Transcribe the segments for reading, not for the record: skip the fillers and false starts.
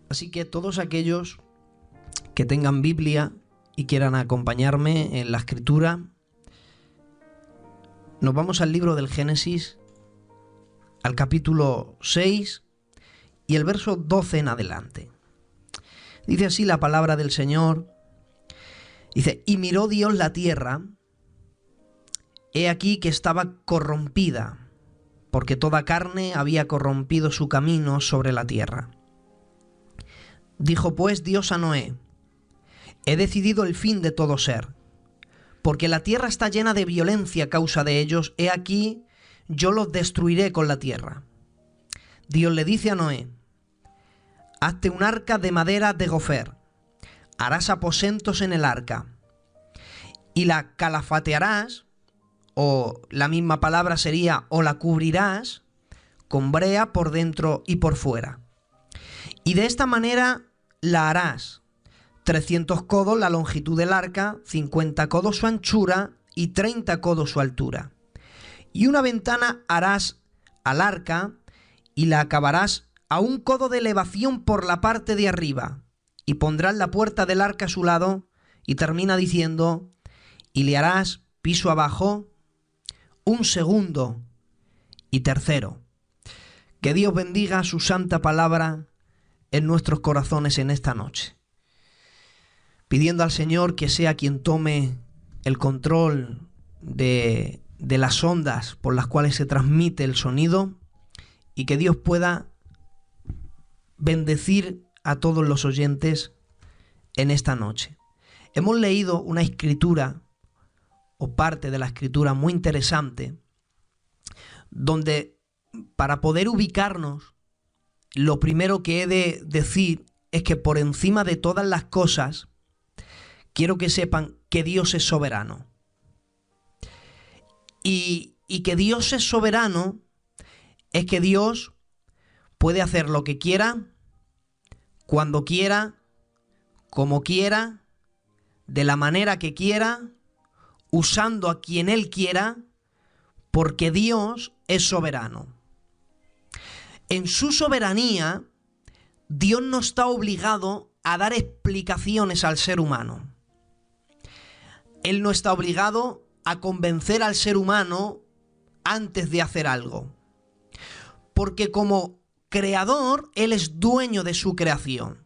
Así que todos aquellos que tengan Biblia y quieran acompañarme en la escritura, nos vamos al libro del Génesis, al capítulo 6 y el verso 12 en adelante. Dice así la palabra del Señor. Dice: y miró Dios la tierra, he aquí que estaba corrompida, porque toda carne había corrompido su camino sobre la tierra. Dijo pues Dios a Noé: he decidido el fin de todo ser, porque la tierra está llena de violencia a causa de ellos, he aquí yo los destruiré con la tierra. Dios le dice a Noé: hazte un arca de madera de gofer, harás aposentos en el arca, y la calafatearás, o la misma palabra sería, o la cubrirás, con brea por dentro y por fuera. Y de esta manera la harás: 300 codos la longitud del arca, 50 codos su anchura y 30 codos su altura. Y una ventana harás al arca y la acabarás a 1 codo de elevación por la parte de arriba, y pondrás la puerta del arca a su lado. Y termina diciendo: y le harás piso abajo, un segundo y tercero. Que Dios bendiga su santa palabra en nuestros corazones en esta noche, pidiendo al Señor que sea quien tome el control de las ondas por las cuales se transmite el sonido, y que Dios pueda bendecir a todos los oyentes en esta noche. Hemos leído una escritura, o parte de la escritura muy interesante, donde para poder ubicarnos, lo primero que he de decir es que por encima de todas las cosas, quiero que sepan que Dios es soberano. Y que Dios es soberano es que Dios puede hacer lo que quiera, cuando quiera, como quiera, de la manera que quiera, usando a quien Él quiera, porque Dios es soberano. En su soberanía, Dios no está obligado a dar explicaciones al ser humano. Él no está obligado a convencer al ser humano antes de hacer algo, porque como creador, Él es dueño de su creación,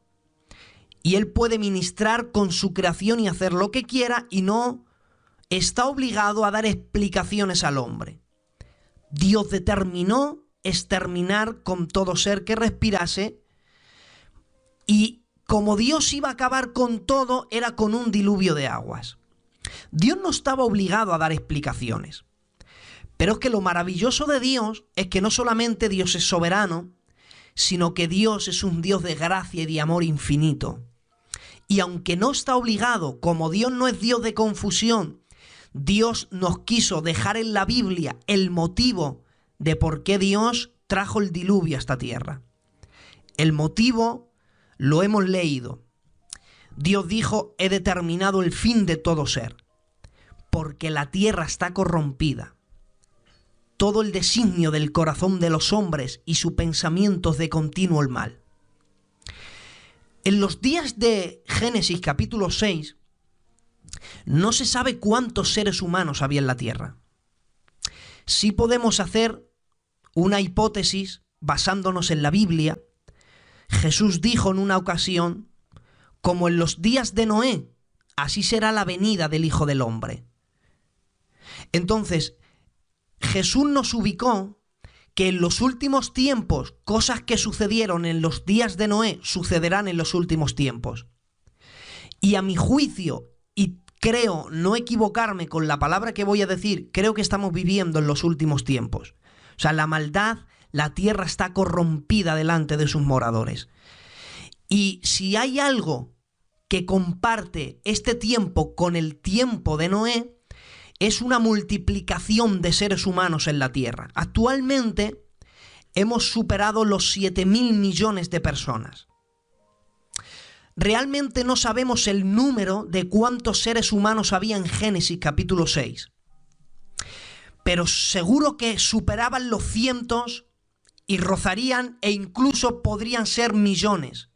y Él puede ministrar con su creación y hacer lo que quiera, y no está obligado a dar explicaciones al hombre. Dios determinó exterminar con todo ser que respirase, y como Dios iba a acabar con todo, era con un diluvio de aguas. Dios no estaba obligado a dar explicaciones. Pero es que lo maravilloso de Dios es que no solamente Dios es soberano, sino que Dios es un Dios de gracia y de amor infinito. Y aunque no está obligado, como Dios no es Dios de confusión, Dios nos quiso dejar en la Biblia el motivo de por qué Dios trajo el diluvio a esta tierra. El motivo lo hemos leído. Dios dijo: he determinado el fin de todo ser, porque la tierra está corrompida. Todo el designio del corazón de los hombres y su pensamiento es de continuo el mal. En los días de Génesis capítulo 6, no se sabe cuántos seres humanos había en la tierra. Sí podemos hacer una hipótesis basándonos en la Biblia. Jesús dijo en una ocasión: como en los días de Noé, así será la venida del Hijo del Hombre. Entonces, Jesús nos ubicó que en los últimos tiempos, cosas que sucedieron en los días de Noé, sucederán en los últimos tiempos. Y a mi juicio, y creo no equivocarme con la palabra que voy a decir, creo que estamos viviendo en los últimos tiempos. O sea, la maldad, la tierra está corrompida delante de sus moradores. Y si hay algo que comparte este tiempo con el tiempo de Noé, es una multiplicación de seres humanos en la tierra. Actualmente hemos superado los 7.000 millones de personas. Realmente no sabemos el número de cuántos seres humanos había en Génesis capítulo 6. Pero seguro que superaban los cientos y rozarían e incluso podrían ser millones.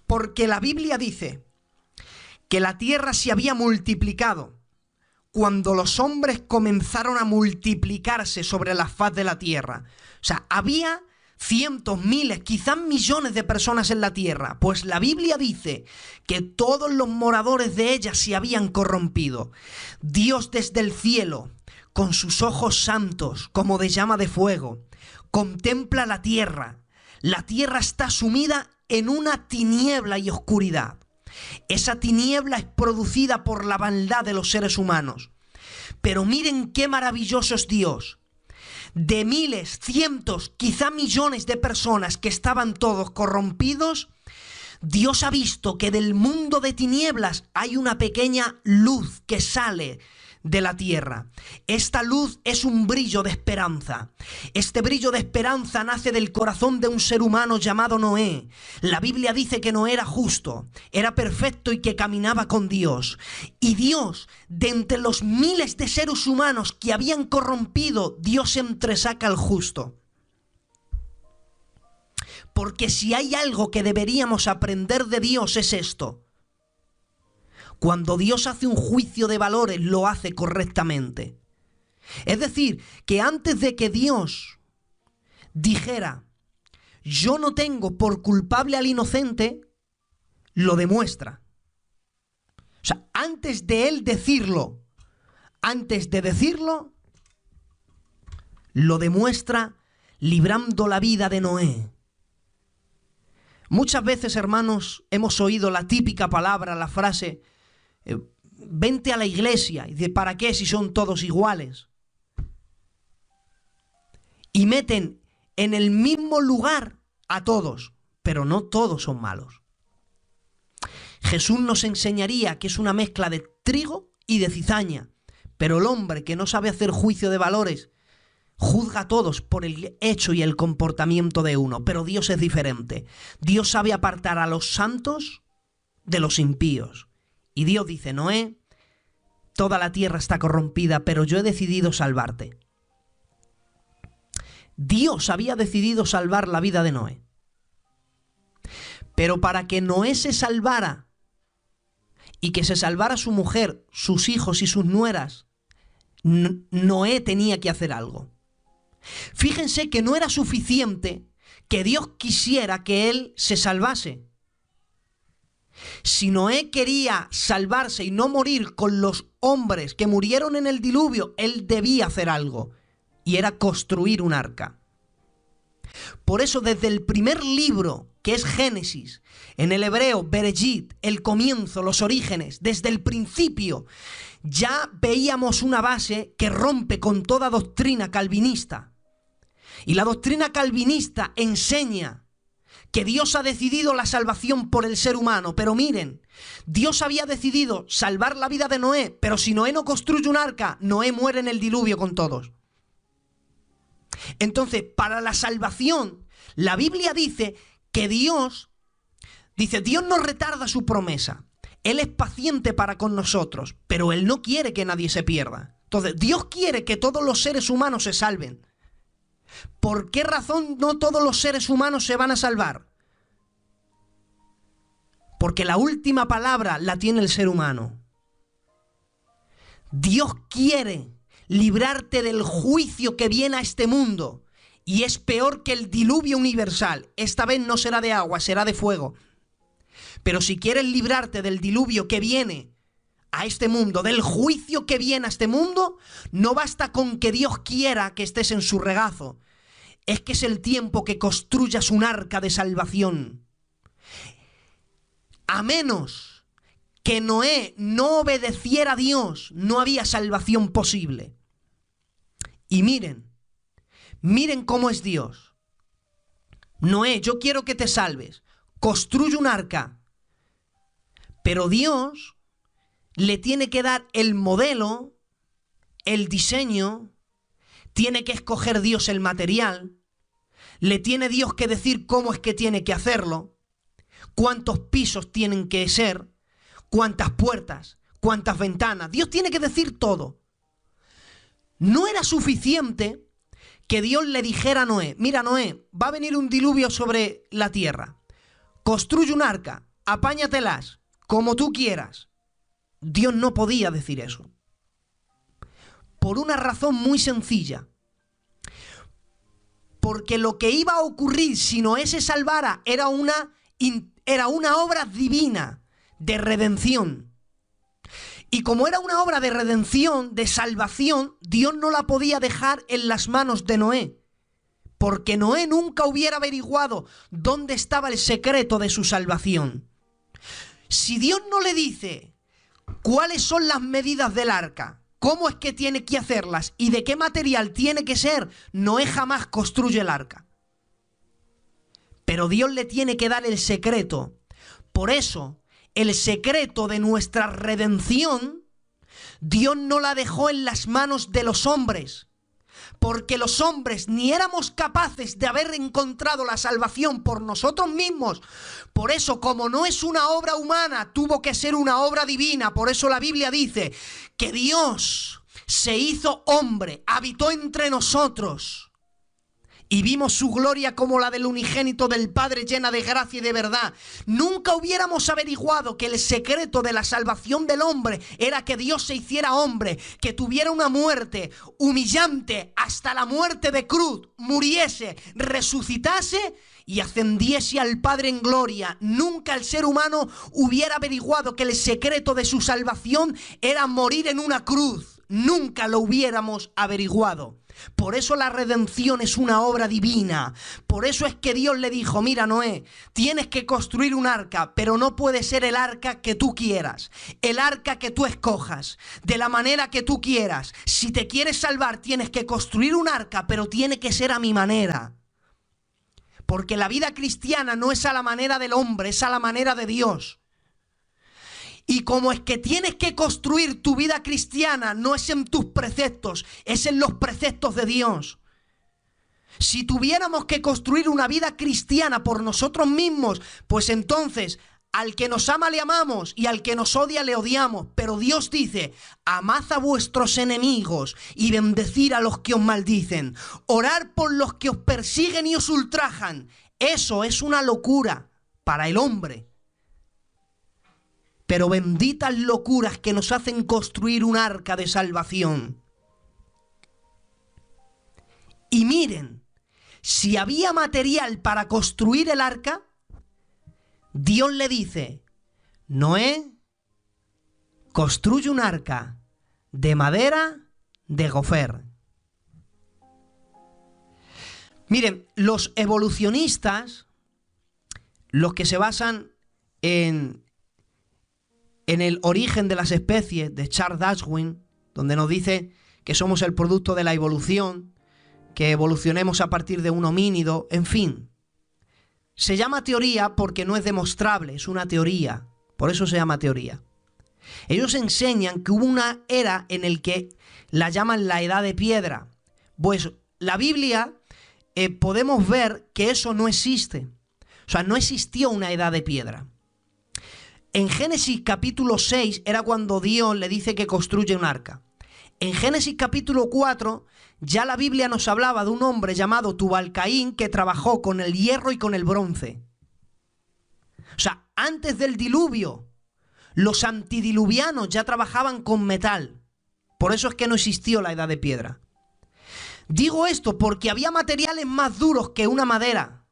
Porque la Biblia dice que la tierra se había multiplicado cuando los hombres comenzaron a multiplicarse sobre la faz de la tierra. O sea, había cientos, miles, quizás millones de personas en la tierra. Pues la Biblia dice que todos los moradores de ella se habían corrompido. Dios desde el cielo, con sus ojos santos como de llama de fuego, contempla la tierra. La tierra está sumida en una tiniebla y oscuridad. Esa tiniebla es producida por la maldad de los seres humanos. Pero miren qué maravilloso es Dios. De miles, cientos, quizá millones de personas que estaban todos corrompidos, Dios ha visto que del mundo de tinieblas hay una pequeña luz que sale de la tierra. Esta luz es un brillo de esperanza. Este brillo de esperanza nace del corazón de un ser humano llamado Noé. La Biblia dice que Noé era justo, era perfecto y que caminaba con Dios. Y Dios, de entre los miles de seres humanos que habían corrompido, Dios entresaca al justo. Porque si hay algo que deberíamos aprender de Dios es esto. Cuando Dios hace un juicio de valores, lo hace correctamente. Es decir, que antes de que Dios dijera, yo no tengo por culpable al inocente, lo demuestra. O sea, antes de él decirlo, lo demuestra librando la vida de Noé. Muchas veces, hermanos, hemos oído la típica palabra, la frase, vente a la iglesia. Y dice, ¿para qué si son todos iguales? Y meten en el mismo lugar a todos, pero no todos son malos. Jesús nos enseñaría que es una mezcla de trigo y de cizaña, pero el hombre que no sabe hacer juicio de valores juzga a todos por el hecho y el comportamiento de uno, pero Dios es diferente. Dios sabe apartar a los santos de los impíos. Y Dios dice, Noé, toda la tierra está corrompida, pero yo he decidido salvarte. Dios había decidido salvar la vida de Noé. Pero para que Noé se salvara y que se salvara su mujer, sus hijos y sus nueras, Noé tenía que hacer algo. Fíjense que no era suficiente que Dios quisiera que él se salvase. Si Noé quería salvarse y no morir con los hombres que murieron en el diluvio, él debía hacer algo, y era construir un arca. Por eso desde el primer libro, que es Génesis, en el hebreo Bereshit, el comienzo, los orígenes, desde el principio, ya veíamos una base que rompe con toda doctrina calvinista. Y la doctrina calvinista enseña que Dios ha decidido la salvación por el ser humano. Pero miren, Dios había decidido salvar la vida de Noé, pero si Noé no construye un arca, Noé muere en el diluvio con todos. Entonces, para la salvación, la Biblia dice que Dios no retarda su promesa. Él es paciente para con nosotros, pero Él no quiere que nadie se pierda. Entonces, Dios quiere que todos los seres humanos se salven. ¿Por qué razón no todos los seres humanos se van a salvar? Porque la última palabra la tiene el ser humano. Dios quiere librarte del juicio que viene a este mundo y es peor que el diluvio universal. Esta vez no será de agua, será de fuego. Pero si quieres librarte del diluvio que viene a este mundo, del juicio que viene a este mundo, no basta con que Dios quiera que estés en su regazo. Es que es el tiempo que construyas un arca de salvación. A menos que Noé no obedeciera a Dios, no había salvación posible. Y miren cómo es Dios. Noé, yo quiero que te salves. Construye un arca. Pero Dios le tiene que dar el modelo, el diseño, tiene que escoger Dios el material, le tiene Dios que decir cómo es que tiene que hacerlo, cuántos pisos tienen que ser, cuántas puertas, cuántas ventanas. Dios tiene que decir todo. No era suficiente que Dios le dijera a Noé, mira Noé, va a venir un diluvio sobre la tierra, construye un arca. apáñatelas, como tú quieras. Dios no podía decir eso. Por una razón muy sencilla. Porque lo que iba a ocurrir si Noé se salvara era una obra divina de redención. Y como era una obra de redención, de salvación, Dios no la podía dejar en las manos de Noé. Porque Noé nunca hubiera averiguado dónde estaba el secreto de su salvación. Si Dios no le dice cuáles son las medidas del arca, cómo es que tiene que hacerlas y de qué material tiene que ser, Noé jamás construye el arca. Pero Dios le tiene que dar el secreto. Por eso, el secreto de nuestra redención, Dios no la dejó en las manos de los hombres. Porque los hombres ni éramos capaces de haber encontrado la salvación por nosotros mismos. Por eso, como no es una obra humana, tuvo que ser una obra divina. Por eso la Biblia dice que Dios se hizo hombre, habitó entre nosotros. Y vimos su gloria como la del unigénito del Padre, llena de gracia y de verdad. Nunca hubiéramos averiguado que el secreto de la salvación del hombre era que Dios se hiciera hombre, que tuviera una muerte humillante hasta la muerte de cruz, muriese, resucitase y ascendiese al Padre en gloria. Nunca el ser humano hubiera averiguado que el secreto de su salvación era morir en una cruz. Nunca lo hubiéramos averiguado. Por eso la redención es una obra divina. Por eso es que Dios le dijo: mira, Noé, tienes que construir un arca, pero no puede ser el arca que tú quieras, el arca que tú escojas, de la manera que tú quieras. Si te quieres salvar, tienes que construir un arca, pero tiene que ser a mi manera. Porque la vida cristiana no es a la manera del hombre, es a la manera de Dios. Y como es que tienes que construir tu vida cristiana, no es en tus preceptos, es en los preceptos de Dios. Si tuviéramos que construir una vida cristiana por nosotros mismos, pues entonces al que nos ama le amamos y al que nos odia le odiamos. Pero Dios dice: amad a vuestros enemigos y bendecid a los que os maldicen. Orar por los que os persiguen y os ultrajan. Eso es una locura para el hombre. Pero benditas locuras que nos hacen construir un arca de salvación. Y miren, si había material para construir el arca, Dios le dice: Noé, construye un arca de madera de gofer. Miren, los evolucionistas, los que se basan en el origen de las especies de Charles Darwin, donde nos dice que somos el producto de la evolución, que evolucionemos a partir de un homínido, en fin. Se llama teoría porque no es demostrable, es una teoría, por eso se llama teoría. Ellos enseñan que hubo una era en la que la llaman la edad de piedra. Pues la Biblia podemos ver que eso no existe. O sea, no existió una edad de piedra. En Génesis capítulo 6 era cuando Dios le dice que construye un arca. En Génesis capítulo 4 ya la Biblia nos hablaba de un hombre llamado Tubal-Caín que trabajó con el hierro y con el bronce. O sea, antes del diluvio, los antidiluvianos ya trabajaban con metal. Por eso es que no existió la edad de piedra. Digo esto porque había materiales más duros que una madera.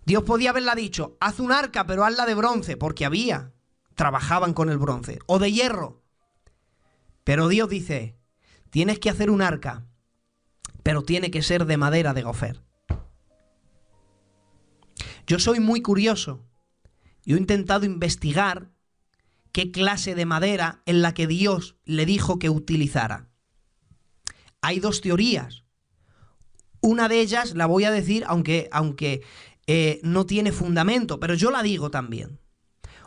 Dios podía haberla dicho: haz un arca, pero hazla de bronce, porque trabajaban con el bronce, o de hierro. Pero Dios dice: tienes que hacer un arca, pero tiene que ser de madera de gofer. Yo soy muy curioso y he intentado investigar qué clase de madera es la que Dios le dijo que utilizara. Hay dos teorías. Una de ellas la voy a decir, aunque no tiene fundamento, pero yo la digo también.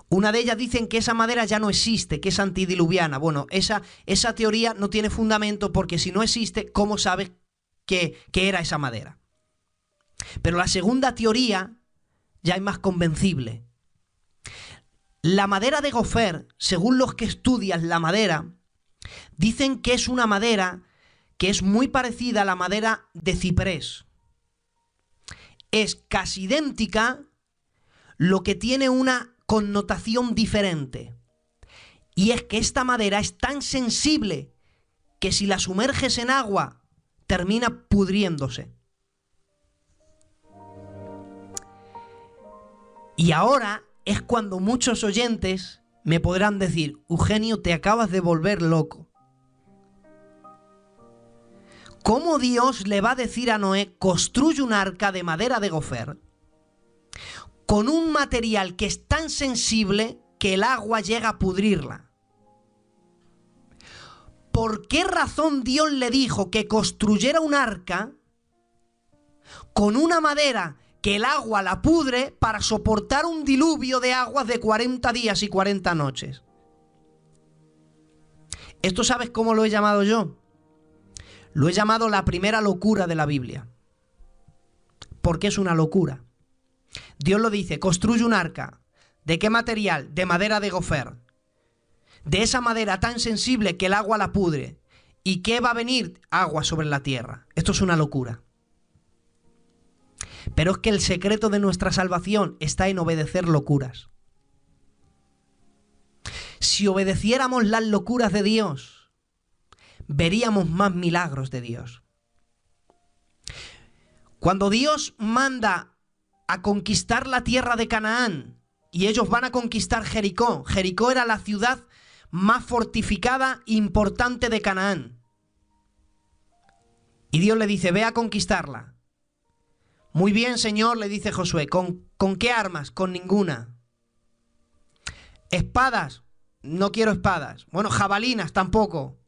Una de ellas dicen que esa madera ya no existe, que es antidiluviana. Bueno, esa teoría no tiene fundamento porque si no existe, ¿cómo sabes que era esa madera? Pero la segunda teoría ya es más convencible. La madera de gofer, según los que estudian la madera, dicen que es una madera que es muy parecida a la madera de ciprés. Es casi idéntica, lo que tiene una connotación diferente. Y es que esta madera es tan sensible que si la sumerges en agua, termina pudriéndose. Y ahora es cuando muchos oyentes me podrán decir: Eugenio, te acabas de volver loco. ¿Cómo Dios le va a decir a Noé: construye un arca de madera de gofer con un material que es tan sensible que el agua llega a pudrirla? ¿Por qué razón Dios le dijo que construyera un arca con una madera que el agua la pudre para soportar un diluvio de aguas de 40 días y 40 noches? ¿Esto sabes cómo lo he llamado yo? Lo he llamado la primera locura de la Biblia. Porque es una locura. Dios lo dice: construye un arca. ¿De qué material? De madera de gofer. De esa madera tan sensible que el agua la pudre. ¿Y qué va a venir? Agua sobre la tierra. Esto es una locura. Pero es que el secreto de nuestra salvación está en obedecer locuras. Si obedeciéramos las locuras de Dios, veríamos más milagros de Dios. Cuando Dios manda a conquistar la tierra de Canaán y ellos van a conquistar Jericó. Jericó era la ciudad más fortificada e importante de Canaán. Y Dios le dice: ve a conquistarla. Muy bien, Señor, le dice Josué. ¿Con qué armas? Con ninguna. ¿Espadas? No quiero espadas. Bueno, jabalinas tampoco.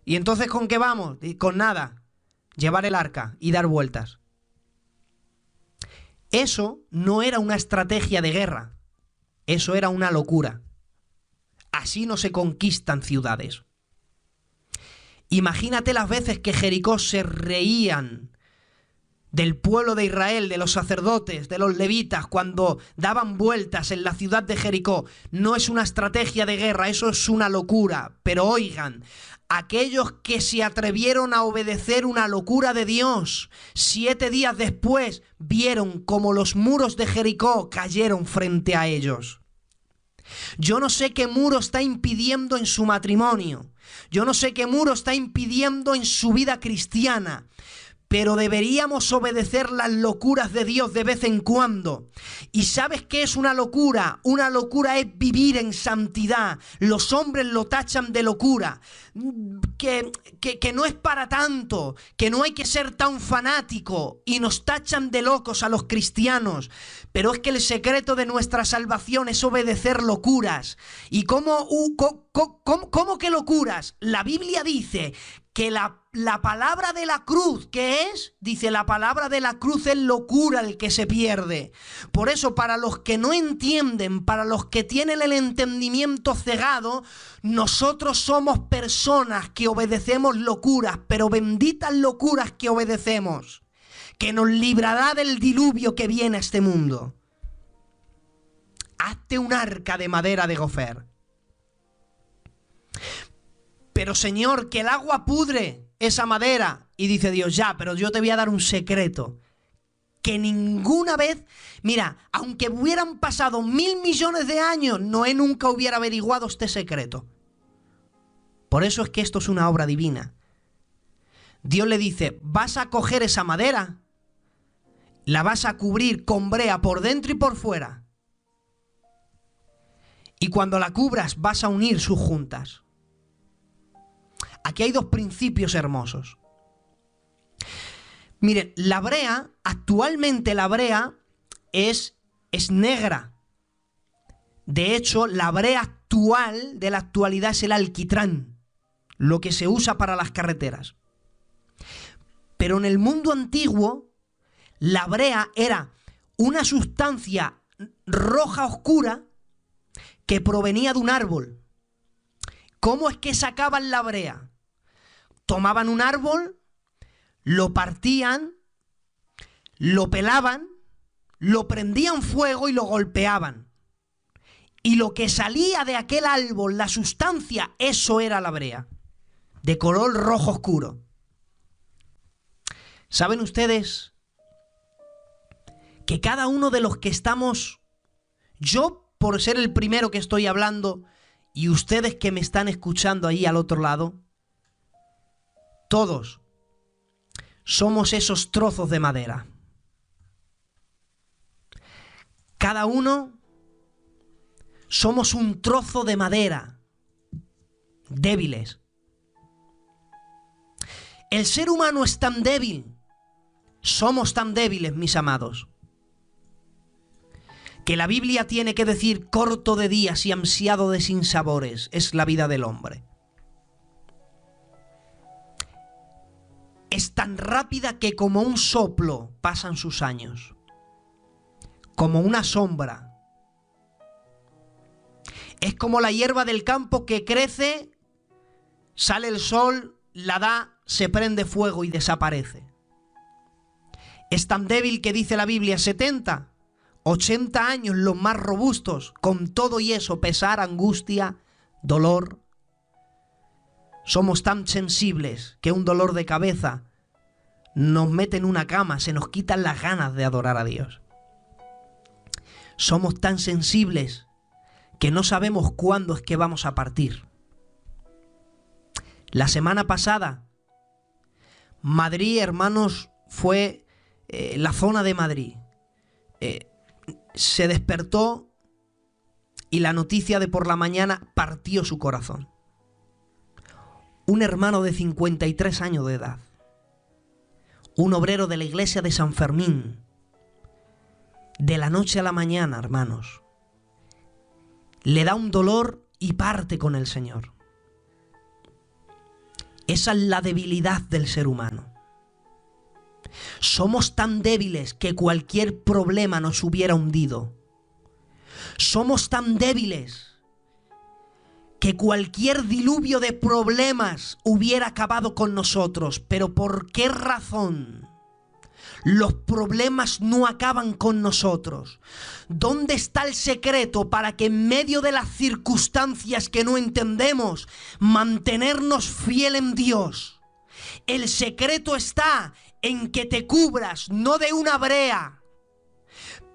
¿Y entonces con qué vamos? Con nada. Llevar el arca y dar vueltas. Eso no era una estrategia de guerra. Eso era una locura. Así no se conquistan ciudades. Imagínate las veces que Jericó se reían del pueblo de Israel, de los sacerdotes, de los levitas, cuando daban vueltas en la ciudad de Jericó. No es una estrategia de guerra, eso es una locura. Pero oigan, aquellos que se atrevieron a obedecer una locura de Dios, 7 días después vieron como los muros de Jericó cayeron frente a ellos. Yo no sé qué muro está impidiendo en su matrimonio. Yo no sé qué muro está impidiendo en su vida cristiana. Pero deberíamos obedecer las locuras de Dios de vez en cuando. ¿Y sabes qué es una locura? Una locura es vivir en santidad. Los hombres lo tachan de locura. Que no es para tanto, que no hay que ser tan fanático. Y nos tachan de locos a los cristianos. Pero es que el secreto de nuestra salvación es obedecer locuras. ¿Y cómo que locuras? La Biblia dice que la palabra de la cruz, ¿qué es? Dice: la palabra de la cruz es locura el que se pierde. Por eso, para los que no entienden, para los que tienen el entendimiento cegado, nosotros somos personas que obedecemos locuras, pero benditas locuras que obedecemos, que nos librará del diluvio que viene a este mundo. Hazte un arca de madera de gofer. Pero Señor, que el agua pudre esa madera. Y dice Dios: ya, pero yo te voy a dar un secreto. Que ninguna vez, mira, aunque hubieran pasado 1.000 millones de años, Noé nunca hubiera averiguado este secreto. Por eso es que esto es una obra divina. Dios le dice: vas a coger esa madera, la vas a cubrir con brea por dentro y por fuera. Y cuando la cubras vas a unir sus juntas. Aquí hay 2 principios hermosos. Miren, la brea, actualmente la brea es negra. De hecho, la brea actual de la actualidad es el alquitrán, lo que se usa para las carreteras. Pero en el mundo antiguo, la brea era una sustancia roja oscura que provenía de un árbol. ¿Cómo es que sacaban la brea? Tomaban un árbol, lo partían, lo pelaban, lo prendían fuego y lo golpeaban. Y lo que salía de aquel árbol, la sustancia, eso era la brea, de color rojo oscuro. ¿Saben ustedes que cada uno de los que estamos Yo, por ser el primero que estoy hablando, y ustedes que me están escuchando ahí al otro lado, todos somos esos trozos de madera. Cada uno somos un trozo de madera, débiles. El ser humano es tan débil, somos tan débiles, mis amados, que la Biblia tiene que decir: corto de días y ansiado de sinsabores es la vida del hombre. Es tan rápida que como un soplo pasan sus años, como una sombra. Es como la hierba del campo que crece, sale el sol, la da, se prende fuego y desaparece. Es tan débil que dice la Biblia 70, 80 años los más robustos, con todo y eso, pesar, angustia, dolor. Somos tan sensibles que un dolor de cabeza nos mete en una cama, se nos quitan las ganas de adorar a Dios. Somos tan sensibles que no sabemos cuándo es que vamos a partir. La semana pasada, Madrid, hermanos, fue la zona de Madrid. Se despertó y la noticia de por la mañana partió su corazón. Un hermano de 53 años de edad, un obrero de la iglesia de San Fermín, de la noche a la mañana, hermanos, le da un dolor y parte con el Señor. Esa es la debilidad del ser humano. Somos tan débiles que cualquier problema nos hubiera hundido. Somos tan débiles que cualquier diluvio de problemas hubiera acabado con nosotros. Pero ¿por qué razón los problemas no acaban con nosotros? ¿Dónde está el secreto para que en medio de las circunstancias que no entendemos, mantenernos fiel en Dios? El secreto está en que te cubras no de una brea,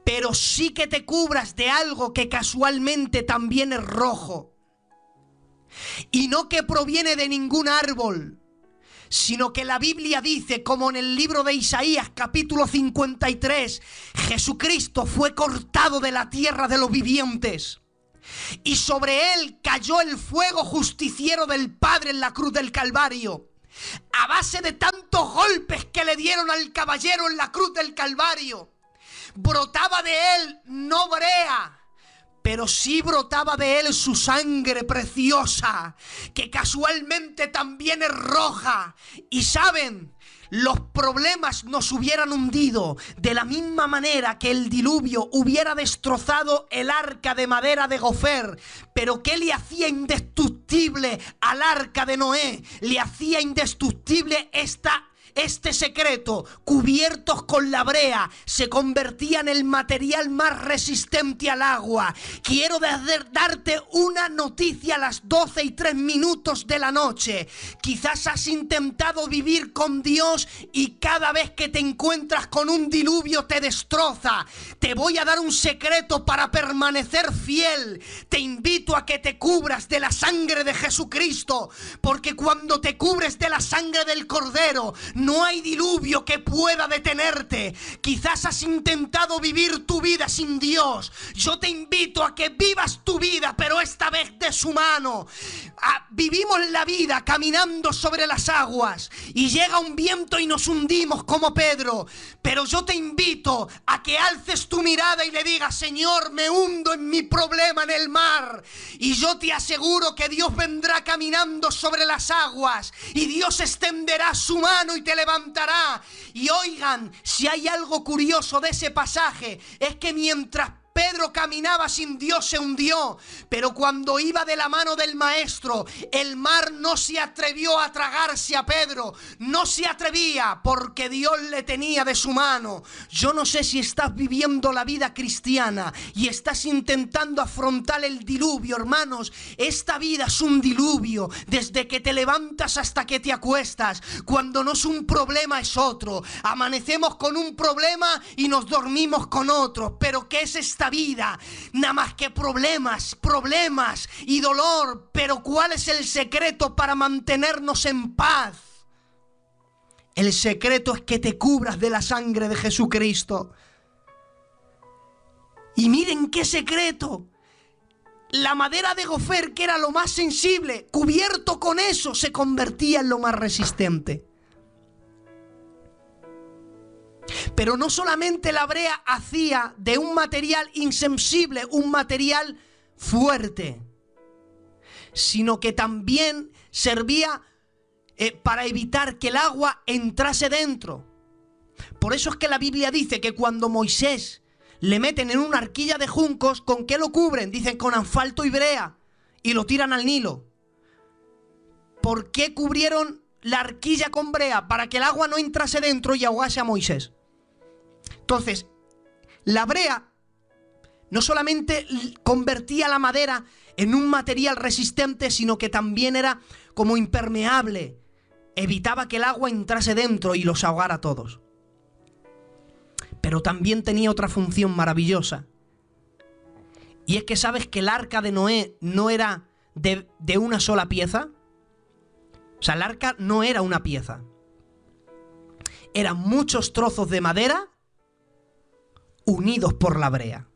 pero sí que te cubras de algo que casualmente también es rojo. Y no que proviene de ningún árbol, sino que la Biblia dice, como en el libro de Isaías capítulo 53, Jesucristo fue cortado de la tierra de los vivientes y sobre él cayó el fuego justiciero del Padre en la cruz del Calvario. A base de tantos golpes que le dieron al caballero en la cruz del Calvario, brotaba de él no brea, pero sí brotaba de él su sangre preciosa, que casualmente también es roja. Y saben, los problemas nos hubieran hundido de la misma manera que el diluvio hubiera destrozado el arca de madera de Gofer. Pero ¿qué le hacía indestructible al arca de Noé? Le hacía indestructible este secreto: cubiertos con la brea, se convertía en el material más resistente al agua. Quiero darte una noticia a las 12:03 de la noche. Quizás has intentado vivir con Dios y cada vez que te encuentras con un diluvio te destroza. Te voy a dar un secreto para permanecer fiel. Te invito a que te cubras de la sangre de Jesucristo, porque cuando te cubres de la sangre del Cordero, no hay diluvio que pueda detenerte. Quizás has intentado vivir tu vida sin Dios. Yo te invito a que vivas tu vida, pero esta vez de su mano. Vivimos la vida caminando sobre las aguas y llega un viento y nos hundimos como Pedro. Pero yo te invito a que alces tu mirada y le digas: Señor, me hundo en mi problema en el mar. Y yo te aseguro que Dios vendrá caminando sobre las aguas y Dios extenderá su mano y te levantará. Y oigan, si hay algo curioso de ese pasaje, es que mientras Pedro caminaba sin Dios se hundió, pero cuando iba de la mano del maestro, el mar no se atrevió a tragarse a Pedro, no se atrevía porque Dios le tenía de su mano. Yo no sé si estás viviendo la vida cristiana y estás intentando afrontar el diluvio, hermanos. Esta vida es un diluvio, desde que te levantas hasta que te acuestas. Cuando no es un problema es otro. Amanecemos con un problema y nos dormimos con otro. Pero ¿qué es esta esta vida nada más que problemas y dolor. Pero ¿cuál es el secreto para mantenernos en paz? El secreto es que te cubras de la sangre de Jesucristo. Y miren qué secreto. La madera de gofer, que era lo más sensible, cubierto con eso, se convertía en lo más resistente. Pero no solamente la brea hacía de un material insensible un material fuerte, sino que también servía para evitar que el agua entrase dentro. Por eso es que la Biblia dice que cuando Moisés le meten en una arquilla de juncos, ¿con qué lo cubren? Dicen con asfalto y brea, y lo tiran al Nilo. ¿Por qué cubrieron la arquilla con brea? Para que el agua no entrase dentro y ahogase a Moisés. Entonces, la brea no solamente convertía la madera en un material resistente, sino que también era como impermeable. Evitaba que el agua entrase dentro y los ahogara a todos. Pero también tenía otra función maravillosa. Y es que sabes que el arca de Noé no era de una sola pieza. O sea, el arca no era una pieza. Eran muchos trozos de madera unidos por la brea.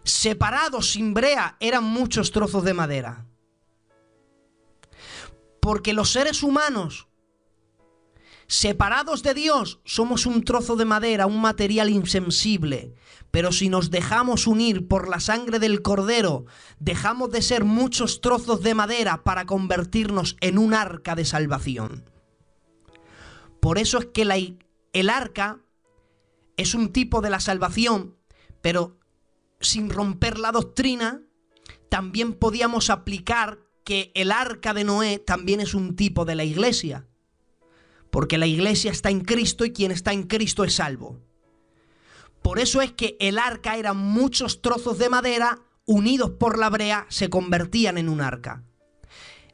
Separados sin brea eran muchos trozos de madera. Porque los seres humanos, separados de Dios, somos un trozo de madera, un material insensible. Pero si nos dejamos unir por la sangre del Cordero, dejamos de ser muchos trozos de madera para convertirnos en un arca de salvación. Por eso es que el arca es un tipo de la salvación, pero sin romper la doctrina, también podíamos aplicar que el arca de Noé también es un tipo de la iglesia. Porque la iglesia está en Cristo y quien está en Cristo es salvo. Por eso es que el arca eran muchos trozos de madera unidos por la brea, se convertían en un arca.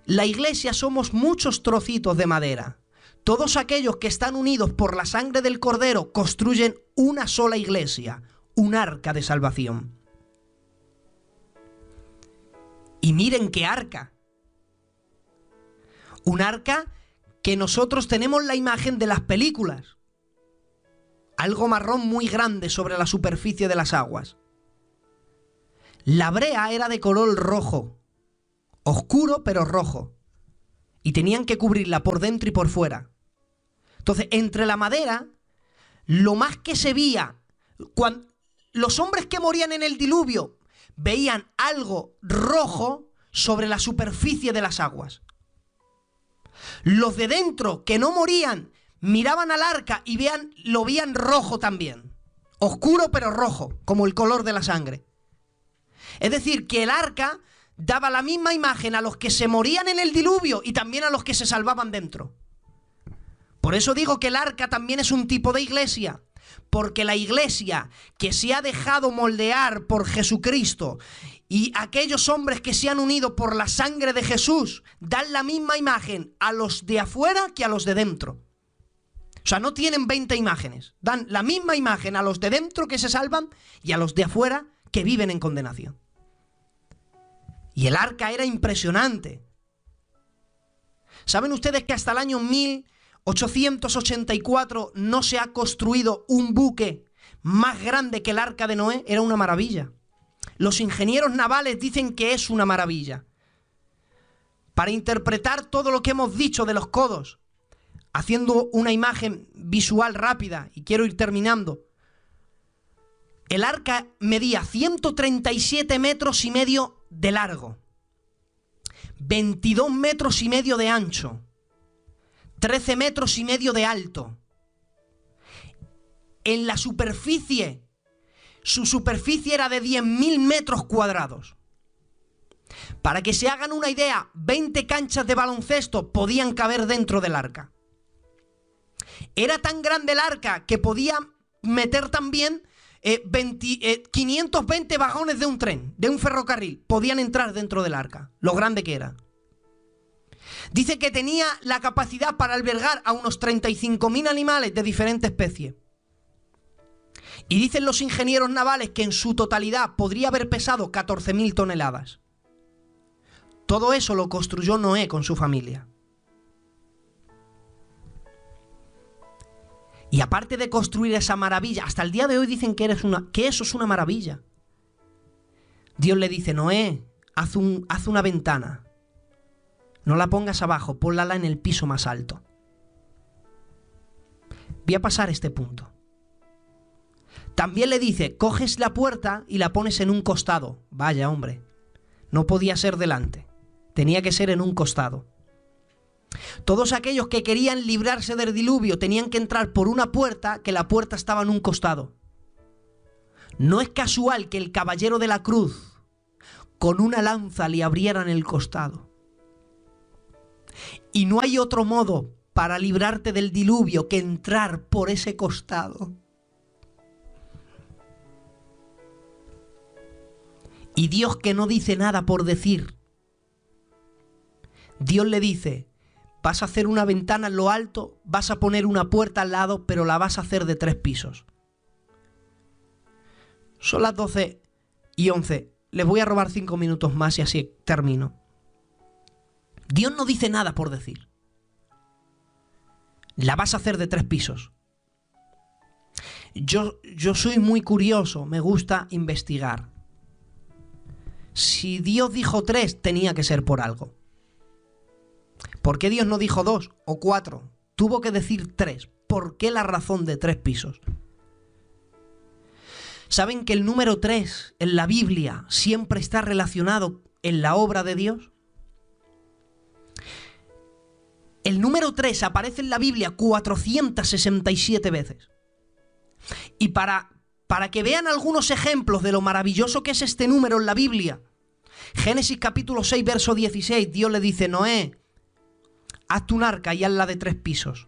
La iglesia somos muchos trocitos de madera. Todos aquellos que están unidos por la sangre del Cordero construyen una sola iglesia, un arca de salvación. Y miren qué arca. Un arca que nosotros tenemos la imagen de las películas. Algo marrón muy grande sobre la superficie de las aguas. La brea era de color rojo, oscuro pero rojo. Y tenían que cubrirla por dentro y por fuera. Entonces, entre la madera, lo más que se veía, cuando los hombres que morían en el diluvio veían algo rojo sobre la superficie de las aguas. Los de dentro que no morían miraban al arca y lo veían rojo también. Oscuro pero rojo, como el color de la sangre. Es decir, que el arca daba la misma imagen a los que se morían en el diluvio y también a los que se salvaban dentro. Por eso digo que el arca también es un tipo de iglesia. Porque la iglesia que se ha dejado moldear por Jesucristo y aquellos hombres que se han unido por la sangre de Jesús dan la misma imagen a los de afuera que a los de dentro. O sea, no tienen 20 imágenes. Dan la misma imagen a los de dentro que se salvan y a los de afuera que viven en condenación. Y el arca era impresionante. ¿Saben ustedes que hasta el año 1884 no se ha construido un buque más grande que el arca de Noé? Era una maravilla. Los ingenieros navales dicen que es una maravilla. Para interpretar todo lo que hemos dicho de los codos, haciendo una imagen visual rápida, y quiero ir terminando. El arca medía 137 metros y medio de largo, 22 metros y medio de ancho, 13 metros y medio de alto. En la superficie, su superficie era de 10.000 metros cuadrados. Para que se hagan una idea, 20 canchas de baloncesto podían caber dentro del arca. Era tan grande el arca que podía meter también 520 vagones de un tren, de un ferrocarril. Podían entrar dentro del arca, lo grande que era. Dice que tenía la capacidad para albergar a unos 35.000 animales de diferentes especies. Y dicen los ingenieros navales que en su totalidad podría haber pesado 14.000 toneladas. Todo eso lo construyó Noé con su familia. Y aparte de construir esa maravilla, hasta el día de hoy dicen que eso es una maravilla. Dios le dice: Noé, haz una ventana. No la pongas abajo, ponla en el piso más alto. Voy a pasar este punto. También le dice: coges la puerta y la pones en un costado. Vaya, hombre, no podía ser delante, tenía que ser en un costado. Todos aquellos que querían librarse del diluvio tenían que entrar por una puerta, que la puerta estaba en un costado. No es casual que el caballero de la cruz con una lanza le abrieran el costado. Y no hay otro modo para librarte del diluvio que entrar por ese costado. Y Dios, que no dice nada por decir, Dios le dice: vas a hacer una ventana en lo alto, vas a poner una puerta al lado, pero la vas a hacer de 3 pisos. Son las 12:11. Les voy a robar 5 minutos más y así termino. Dios no dice nada por decir. La vas a hacer de 3 pisos. Yo soy muy curioso, me gusta investigar. Si Dios dijo 3, tenía que ser por algo. ¿Por qué Dios no dijo 2 o 4? Tuvo que decir 3. ¿Por qué la razón de 3 pisos? ¿Saben que el número 3 en la Biblia siempre está relacionado en la obra de Dios? El número 3 aparece en la Biblia 467 veces. Y para que vean algunos ejemplos de lo maravilloso que es este número en la Biblia, Génesis capítulo 6, verso 16, Dios le dice: Noé, hazte un arca y hazla de 3 pisos.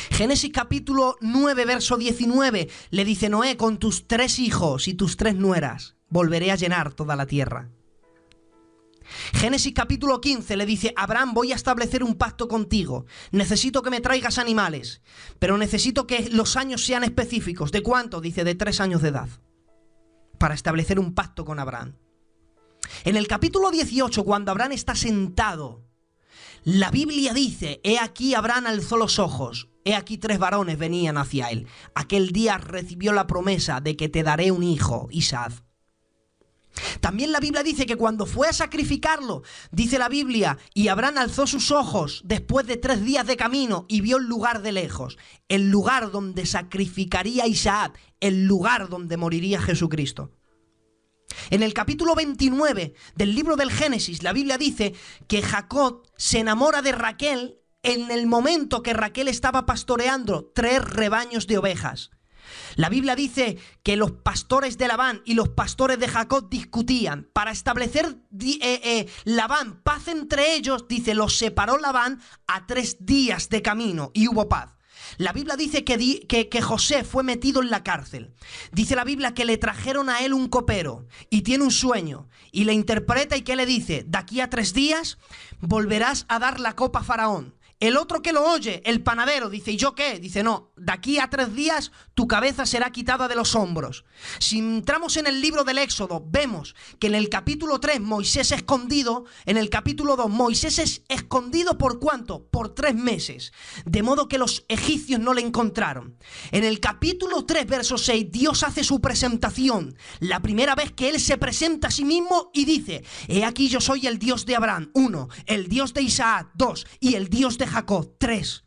Génesis capítulo 9, verso 19, le dice: Noé, con tus 3 hijos y tus 3 nueras volveré a llenar toda la tierra. Génesis capítulo 15 le dice: Abraham, voy a establecer un pacto contigo. Necesito que me traigas animales, pero necesito que los años sean específicos. ¿De cuánto? Dice: de 3 años de edad, para establecer un pacto con Abraham. En el capítulo 18, cuando Abraham está sentado, la Biblia dice: he aquí Abraham alzó los ojos, he aquí 3 varones venían hacia él. Aquel día recibió la promesa de que te daré un hijo, Isaac. También la Biblia dice que cuando fue a sacrificarlo, dice la Biblia, y Abraham alzó sus ojos después de 3 días de camino y vio el lugar de lejos, el lugar donde sacrificaría a Isaac, el lugar donde moriría Jesucristo. En el capítulo 29 del libro del Génesis, la Biblia dice que Jacob se enamora de Raquel en el momento que Raquel estaba pastoreando 3 rebaños de ovejas. La Biblia dice que los pastores de Labán y los pastores de Jacob discutían. Para establecer Labán paz entre ellos, dice, los separó Labán a 3 días de camino y hubo paz. La Biblia dice que José fue metido en la cárcel. Dice la Biblia que le trajeron a él un copero y tiene un sueño y le interpreta y que le dice: de aquí a 3 días volverás a dar la copa a Faraón. El otro que lo oye, el panadero, dice: ¿y yo qué? Dice: no, de aquí a 3 días tu cabeza será quitada de los hombros. Si entramos en el libro del Éxodo, vemos que en el capítulo 3 Moisés es escondido, en el capítulo 2 Moisés es escondido ¿por cuánto? Por 3 meses, de modo que los egipcios no le encontraron. En el capítulo 3, verso 6, Dios hace su presentación, la primera vez que Él se presenta a sí mismo y dice: he aquí yo soy el Dios de Abraham, 1, el Dios de Isaac, 2, y el Dios de Jacob, 3.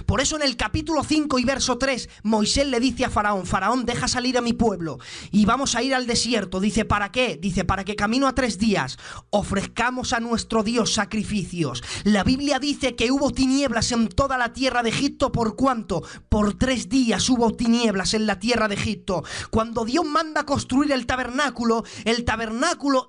Por eso en el capítulo 5 y verso 3 Moisés le dice a Faraón: Faraón, deja salir a mi pueblo y vamos a ir al desierto. Dice: ¿para qué? Dice: para que camino a 3 días ofrezcamos a nuestro Dios sacrificios. La Biblia dice que hubo tinieblas en toda la tierra de Egipto. ¿Por cuánto? Por 3 días hubo tinieblas en la tierra de Egipto. Cuando Dios manda construir el tabernáculo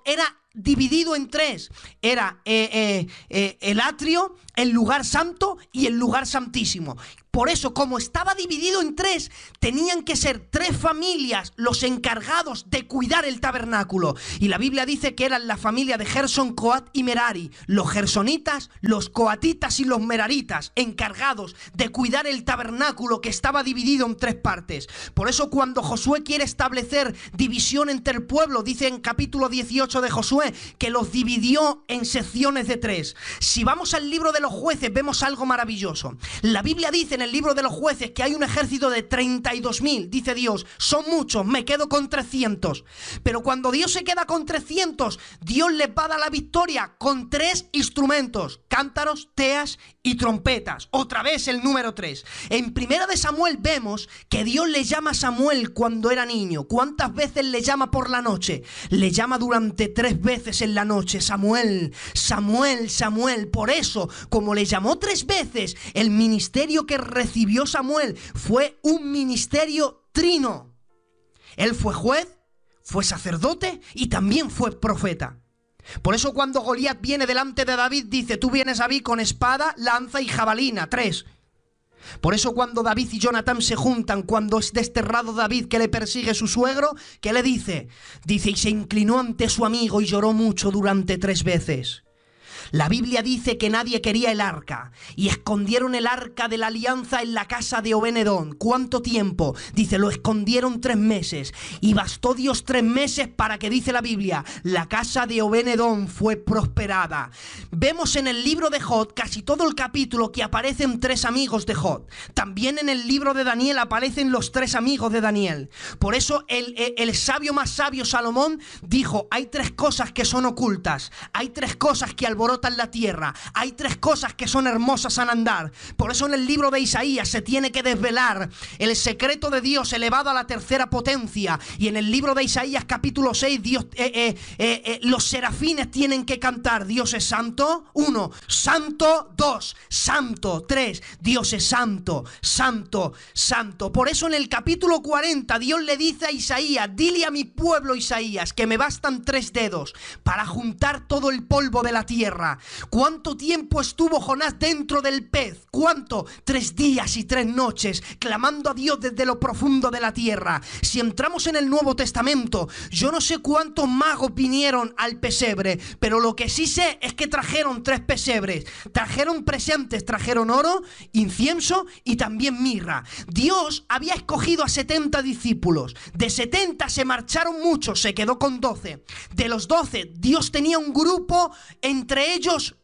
era dividido en 3. Era el atrio, el lugar santo y el lugar santísimo. Por eso, como estaba dividido en tres, tenían que ser tres familias los encargados de cuidar el tabernáculo. Y la Biblia dice que eran la familia de Gersón, Coat y Merari, los gersonitas, los coatitas y los meraritas, encargados de cuidar el tabernáculo que estaba dividido en tres partes. Por eso cuando Josué quiere establecer división entre el pueblo, dice en capítulo 18 de Josué que los dividió en secciones de tres. Si vamos al libro de los jueces, vemos algo maravilloso. La Biblia dice en el libro de los jueces que hay un ejército de 32.000. Dice Dios, son muchos, me quedo con 300. Pero cuando Dios se queda con 300, Dios les va a dar la victoria con tres instrumentos: cántaros, teas y trompetas. Otra vez el número 3. En Primera de Samuel vemos que Dios le llama a Samuel cuando era niño. ¿Cuántas veces le llama por la noche? Le llama durante 3 veces en la noche: Samuel, Samuel, Samuel. Por eso, como le llamó 3 veces, el ministerio que recibió Samuel fue un ministerio trino. Él fue juez, fue sacerdote y también fue profeta. Por eso cuando Goliat viene delante de David, dice: tú vienes a mí con espada, lanza y jabalina. 3. Por eso cuando David y Jonatán se juntan, cuando es desterrado David, que le persigue su suegro, ¿qué le dice? Dice: y se inclinó ante su amigo y lloró mucho durante 3 veces. La Biblia dice que nadie quería el arca y escondieron el arca de la alianza en la casa de Obed-edom. ¿Cuánto tiempo? Dice, lo escondieron 3 meses y bastó Dios 3 meses para que, dice la Biblia, la casa de Obed-edom fue prosperada. Vemos en el libro de Jod, casi todo el capítulo, que aparecen 3 amigos de Jod. También en el libro de Daniel aparecen los 3 amigos de Daniel. Por eso el sabio más sabio, Salomón, dijo: hay 3 cosas que son ocultas, hay 3 cosas que alborotan la tierra, hay 3 cosas que son hermosas al andar. Por eso en el libro de Isaías se tiene que desvelar el secreto de Dios elevado a la 3ª potencia. Y en el libro de Isaías capítulo 6 Dios, los serafines tienen que cantar: Dios es santo. 1, santo. 2, santo. 3, Dios es santo, santo, santo. Por eso en el capítulo 40 Dios le dice a Isaías: dile a mi pueblo Isaías que me bastan 3 dedos para juntar todo el polvo de la tierra. ¿Cuánto tiempo estuvo Jonás dentro del pez? ¿Cuánto? 3 días y 3 noches, clamando a Dios desde lo profundo de la tierra. Si entramos en el Nuevo Testamento, yo no sé cuántos magos vinieron al pesebre, pero lo que sí sé es que trajeron 3 pesebres. Trajeron presentes, trajeron oro, incienso y también mirra. Dios había escogido a 70 discípulos. De 70 se marcharon muchos, se quedó con 12. De los 12, Dios tenía un grupo entre ellos,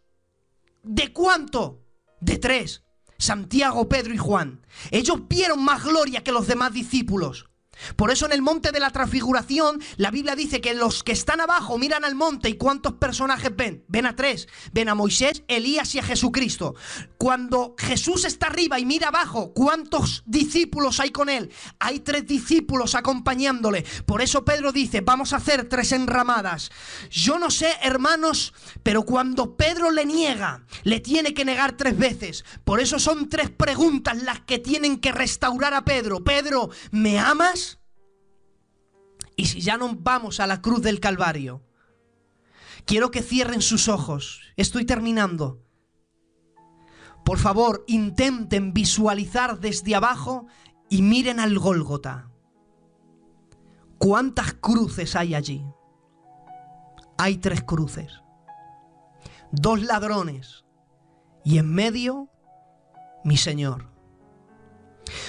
¿de cuánto? De 3, Santiago, Pedro y Juan. Ellos vieron más gloria que los demás discípulos. Por eso en el monte de la transfiguración la Biblia dice que los que están abajo miran al monte y ¿cuántos personajes ven? Ven a 3, ven a Moisés, Elías y a Jesucristo. Cuando Jesús está arriba y mira abajo, ¿cuántos discípulos hay con él? Hay 3 discípulos acompañándole. Por eso Pedro dice: vamos a hacer 3 enramadas. Yo no sé, hermanos, pero cuando Pedro le niega, le tiene que negar 3 veces. Por eso son 3 preguntas las que tienen que restaurar a Pedro. Pedro, ¿me amas? Y si ya no vamos a la cruz del Calvario, quiero que cierren sus ojos. Estoy terminando. Por favor, intenten visualizar desde abajo y miren al Gólgota. ¿Cuántas cruces hay allí? Hay 3 cruces. 2 ladrones. Y en medio, mi Señor.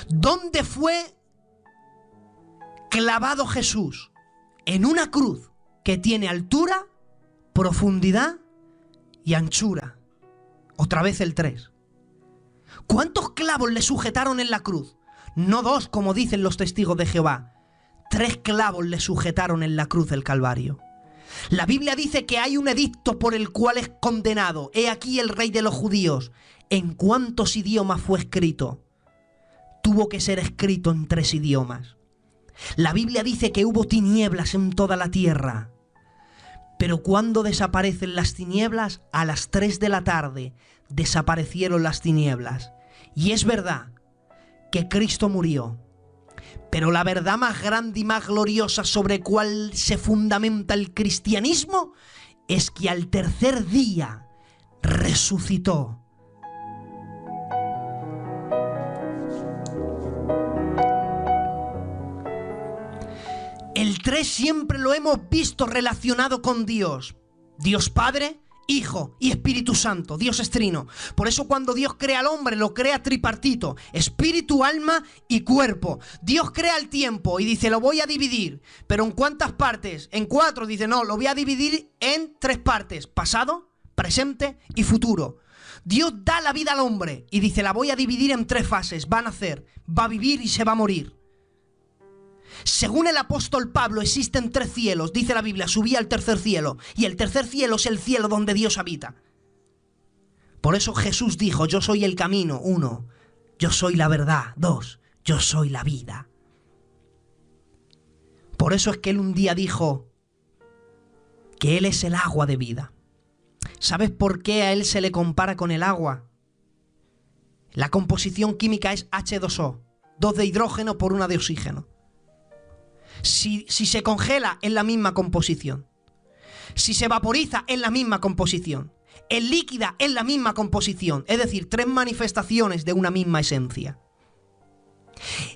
¿Dónde fue clavado Jesús? En una cruz que tiene altura, profundidad y anchura. Otra vez el 3. ¿Cuántos clavos le sujetaron en la cruz? No 2, como dicen los testigos de Jehová. 3 clavos le sujetaron en la cruz del Calvario. La Biblia dice que hay un edicto por el cual es condenado. He aquí el rey de los judíos. ¿En cuántos idiomas fue escrito? Tuvo que ser escrito en 3 idiomas. La Biblia dice que hubo tinieblas en toda la tierra. Pero cuando desaparecen las tinieblas, a las 3 de la tarde desaparecieron las tinieblas. Y es verdad que Cristo murió. Pero la verdad más grande y más gloriosa sobre cuál se fundamenta el cristianismo es que al 3er día resucitó. El 3 siempre lo hemos visto relacionado con Dios. Dios Padre, Hijo y Espíritu Santo, Dios es trino. Por eso cuando Dios crea al hombre, lo crea tripartito, espíritu, alma y cuerpo. Dios crea el tiempo y dice, lo voy a dividir. ¿Pero en cuántas partes? En 4. Dice, no, lo voy a dividir en 3 partes. Pasado, presente y futuro. Dios da la vida al hombre y dice, la voy a dividir en 3 fases. Va a nacer, va a vivir y se va a morir. Según el apóstol Pablo, existen 3 cielos. Dice la Biblia, subí al tercer cielo. Y el tercer cielo es el cielo donde Dios habita. Por eso Jesús dijo, yo soy el camino, 1. Yo soy la verdad, 2. Yo soy la vida. Por eso es que Él un día dijo que Él es el agua de vida. ¿Sabes por qué a Él se le compara con el agua? La composición química es H2O. 2 de hidrógeno por 1 de oxígeno. Si se congela, es la misma composición. Si se vaporiza, es la misma composición. Es líquida, es la misma composición. Es decir, 3 manifestaciones de una misma esencia.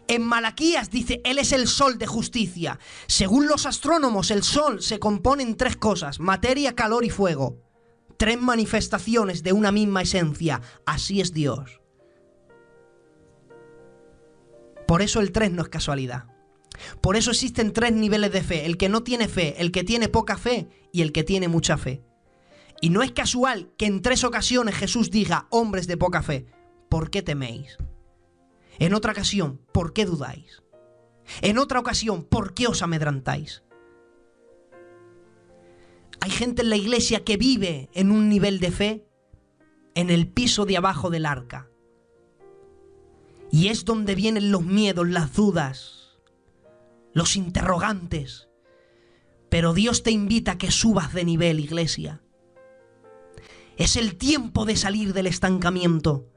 En Malaquías dice, Él es el sol de justicia. Según los astrónomos, el sol se compone en 3 cosas: materia, calor y fuego. 3 manifestaciones de una misma esencia. Así es Dios. Por eso el 3 no es casualidad. Por eso existen 3 niveles de fe: el que no tiene fe, el que tiene poca fe y el que tiene mucha fe. Y no es casual que en 3 ocasiones Jesús diga, hombres de poca fe, ¿por qué teméis? En otra ocasión, ¿por qué dudáis? En otra ocasión, ¿por qué os amedrantáis? Hay gente en la iglesia que vive en un nivel de fe en el piso de abajo del arca. Y es donde vienen los miedos, las dudas, los interrogantes. Pero Dios te invita a que subas de nivel, iglesia. Es el tiempo de salir del estancamiento.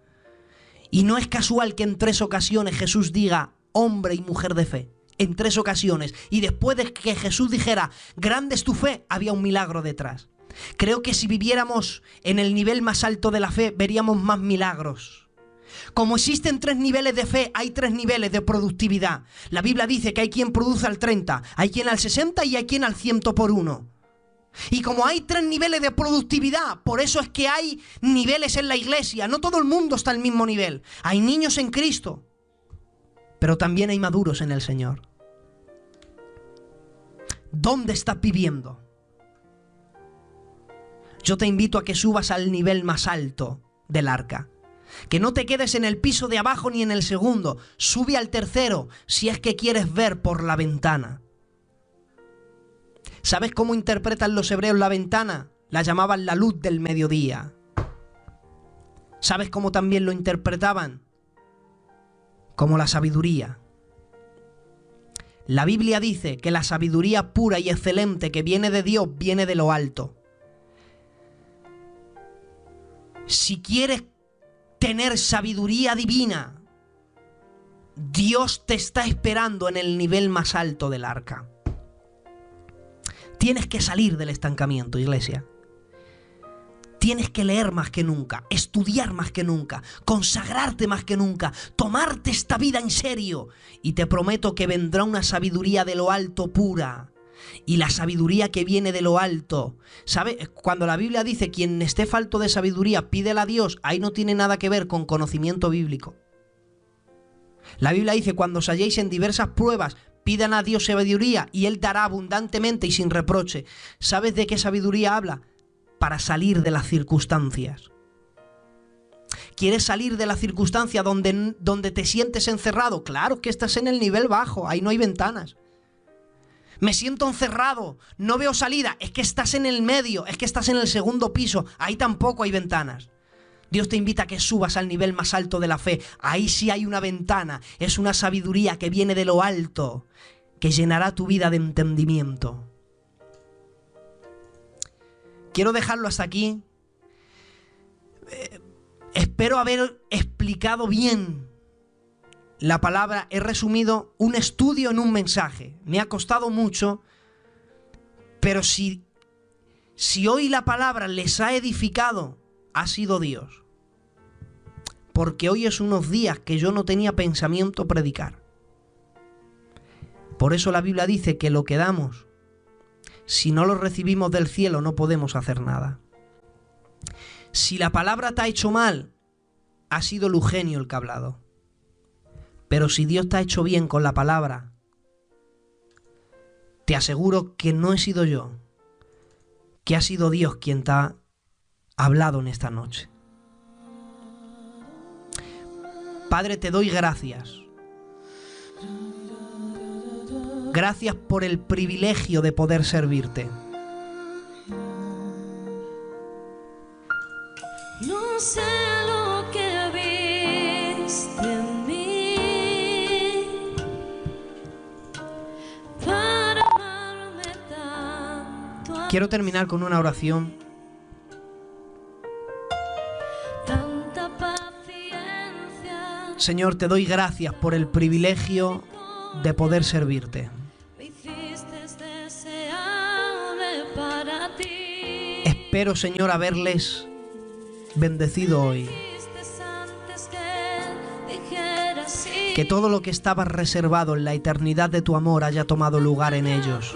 Y no es casual que en 3 ocasiones Jesús diga hombre y mujer de fe. En 3 ocasiones. Y después de que Jesús dijera grande es tu fe, había un milagro detrás. Creo que si viviéramos en el nivel más alto de la fe, veríamos más milagros. Como existen 3 niveles de fe, hay 3 niveles de productividad. La Biblia dice que hay quien produce al 30, hay quien al 60 y hay quien al 100 por 1. Y como hay 3 niveles de productividad, por eso es que hay niveles en la iglesia. No todo el mundo está al mismo nivel. Hay niños en Cristo, pero también hay maduros en el Señor. ¿Dónde estás viviendo? Yo te invito a que subas al nivel más alto del arca. Que no te quedes en el piso de abajo ni en el segundo. Sube al tercero si es que quieres ver por la ventana. ¿Sabes cómo interpretan los hebreos la ventana? La llamaban la luz del mediodía. ¿Sabes cómo también lo interpretaban? Como la sabiduría. La Biblia dice que la sabiduría pura y excelente que viene de Dios viene de lo alto. Si quieres tener sabiduría divina, Dios te está esperando en el nivel más alto del arca. Tienes que salir del estancamiento, iglesia. Tienes que leer más que nunca, estudiar más que nunca, consagrarte más que nunca, tomarte esta vida en serio. Y te prometo que vendrá una sabiduría de lo alto pura. Y la sabiduría que viene de lo alto, ¿sabes? Cuando la Biblia dice quien esté falto de sabiduría, pídela a Dios, ahí no tiene nada que ver con conocimiento bíblico. La Biblia dice, cuando os halléis en diversas pruebas, pidan a Dios sabiduría y Él dará abundantemente y sin reproche. ¿Sabes de qué sabiduría habla? Para salir de las circunstancias. ¿Quieres salir de la circunstancia donde te sientes encerrado? Claro que estás en el nivel bajo, ahí no hay ventanas. Me siento encerrado, no veo salida. Es que estás en el medio, es que estás en el segundo piso, ahí tampoco hay ventanas. Dios te invita a que subas al nivel más alto de la fe. Ahí sí hay una ventana, es una sabiduría que viene de lo alto, que llenará tu vida de entendimiento. Quiero dejarlo hasta aquí. Espero haber explicado bien la palabra. He resumido un estudio en un mensaje. Me ha costado mucho, pero si hoy la palabra les ha edificado, ha sido Dios. Porque hoy es unos días que yo no tenía pensamiento predicar. Por eso la Biblia dice que lo que damos, si no lo recibimos del cielo, no podemos hacer nada. Si la palabra te ha hecho mal, ha sido el Eugenio el que ha hablado. Pero si Dios te ha hecho bien con la palabra, te aseguro que no he sido yo, que ha sido Dios quien te ha hablado en esta noche. Padre, te doy gracias. Gracias por el privilegio de poder servirte. No sé lo que viste en mí para amarme tanto. Quiero terminar con una oración. Tanta paciencia. Señor, te doy gracias por el privilegio de poder servirte. Me hiciste deseable para ti. Espero, Señor, haberles bendecido hoy. Que todo lo que estaba reservado en la eternidad de tu amor haya tomado lugar en ellos.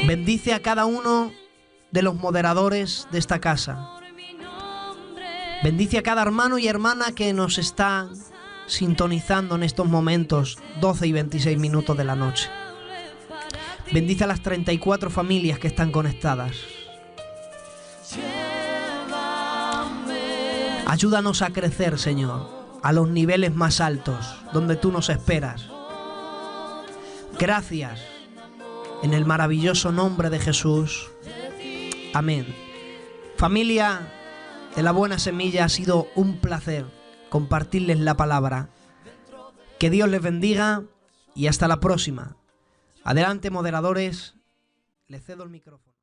Bendice a cada uno de los moderadores de esta casa. Bendice a cada hermano y hermana que nos está sintonizando en estos momentos, 12 y 26 minutos de la noche. Bendice a las 34 familias que están conectadas. Ayúdanos a crecer, Señor, a los niveles más altos, donde tú nos esperas. Gracias, en el maravilloso nombre de Jesús. Amén. Familia de la Buena Semilla, ha sido un placer compartirles la palabra. Que Dios les bendiga y hasta la próxima. Adelante, moderadores, les cedo el micrófono.